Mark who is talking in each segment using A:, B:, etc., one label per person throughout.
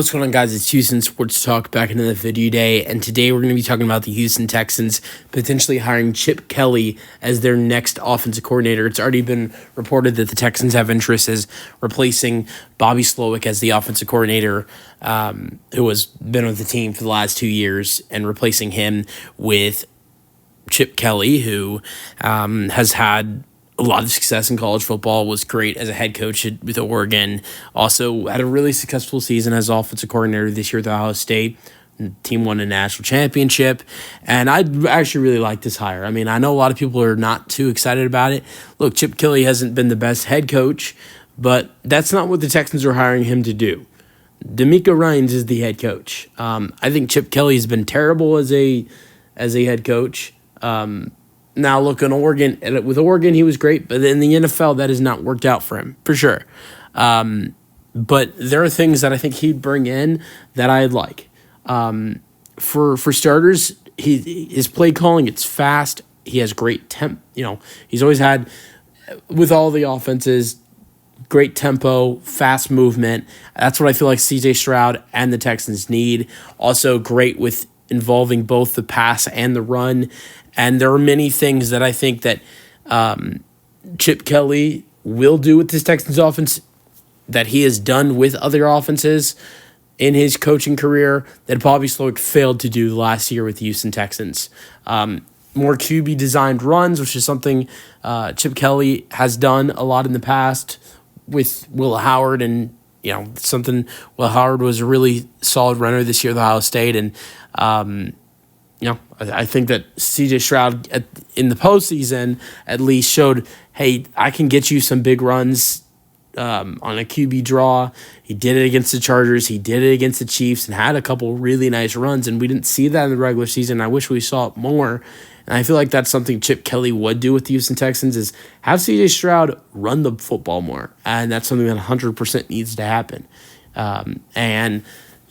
A: What's going on, guys? It's Houston Sports Talk back into the video day, and today we're going to be talking about the Houston Texans potentially hiring Chip Kelly as their next offensive coordinator. It's already been reported that the Texans have interest as replacing Bobby Slowick as the offensive coordinator, who has been with the team for the last 2 years, and replacing him with Chip Kelly, who has had a lot of success in college football, was great as a head coach with Oregon, also had a really successful season as offensive coordinator this year at Ohio State. The team won a national championship, and I actually really like this hire. I mean, I know a lot of people are not too excited about it. Look, Chip Kelly hasn't been the best head coach, but that's not what the Texans are hiring him to do. DeMeco Ryans is the head coach. I think Chip Kelly has been terrible as a head coach. Now, look, with Oregon, he was great, but in the NFL, that has not worked out for him, for sure. But there are things that I think he'd bring in that I'd like. For starters, his play calling, it's fast. He has great temp. He's always had, with all the offenses, great tempo, fast movement. That's what I feel like C.J. Stroud and the Texans need. Also great with involving both the pass and the run. And there are many things that I think that Chip Kelly will do with this Texans offense that he has done with other offenses in his coaching career that Bobby Slowick failed to do last year with the Houston Texans. More QB-designed runs, which is something Chip Kelly has done a lot in the past with Will Howard, and Will Howard was a really solid runner this year at Ohio State, and I think that C.J. Stroud in the postseason at least showed, hey, I can get you some big runs on a QB draw. He did it against the Chargers. He did it against the Chiefs and had a couple really nice runs, and we didn't see that in the regular season. I wish we saw it more, and I feel like that's something Chip Kelly would do with the Houston Texans is have C.J. Stroud run the football more, and that's something that 100% needs to happen.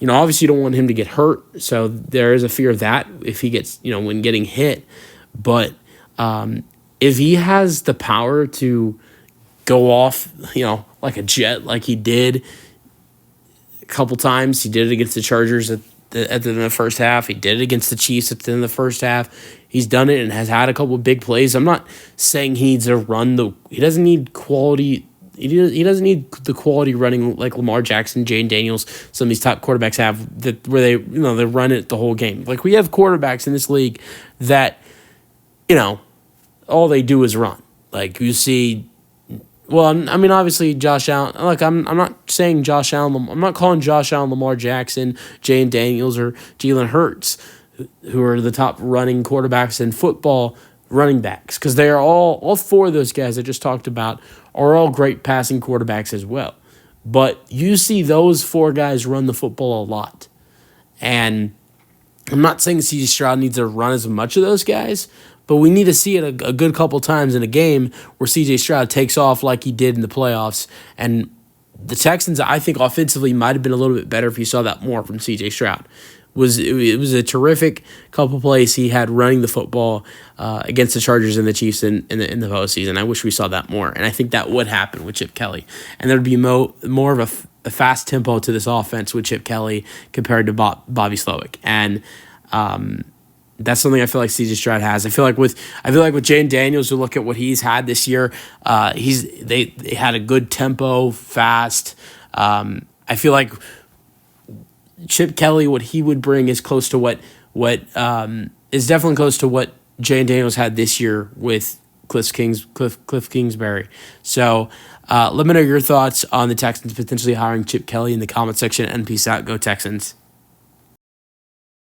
A: Obviously you don't want him to get hurt, so there is a fear of that if he gets, when getting hit. But if he has the power to go off, like a jet, like he did a couple times, he did it against the Chargers at the end of the first half. He did it against the Chiefs at the end of the first half. He's done it and has had a couple of big plays. I'm not saying he needs to run he doesn't need quality. He doesn't need the quality running like Lamar Jackson, Jane Daniels, some of these top quarterbacks have, where they run it the whole game. Like, we have quarterbacks in this league that, all they do is run. Like, you see, obviously Josh Allen. Like, I'm not saying Josh Allen. I'm not calling Josh Allen Lamar Jackson, Jane Daniels, or Jalen Hurts, who are the top running quarterbacks in football, running backs, because they are all four of those guys I just talked about are all great passing quarterbacks as well. But you see those four guys run the football a lot. And I'm not saying C.J. Stroud needs to run as much of those guys, but we need to see it a good couple times in a game where C.J. Stroud takes off like he did in the playoffs. And the Texans, I think, offensively might have been a little bit better if you saw that more from C.J. Stroud. It was a terrific couple plays he had running the football against the Chargers and the Chiefs in the postseason. I wish we saw that more, and I think that would happen with Chip Kelly. And there'd be more of a fast tempo to this offense with Chip Kelly compared to Bobby Slowick, and that's something I feel like C.J. Stroud has. I feel like with Jane Daniels, you look at what he's had this year. They had a good tempo, fast. I feel like Chip Kelly, what he would bring is close to what is definitely close to what Jane Daniels had this year with Cliff Kingsbury. So let me know your thoughts on the Texans potentially hiring Chip Kelly in the comment section, and peace out. Go Texans.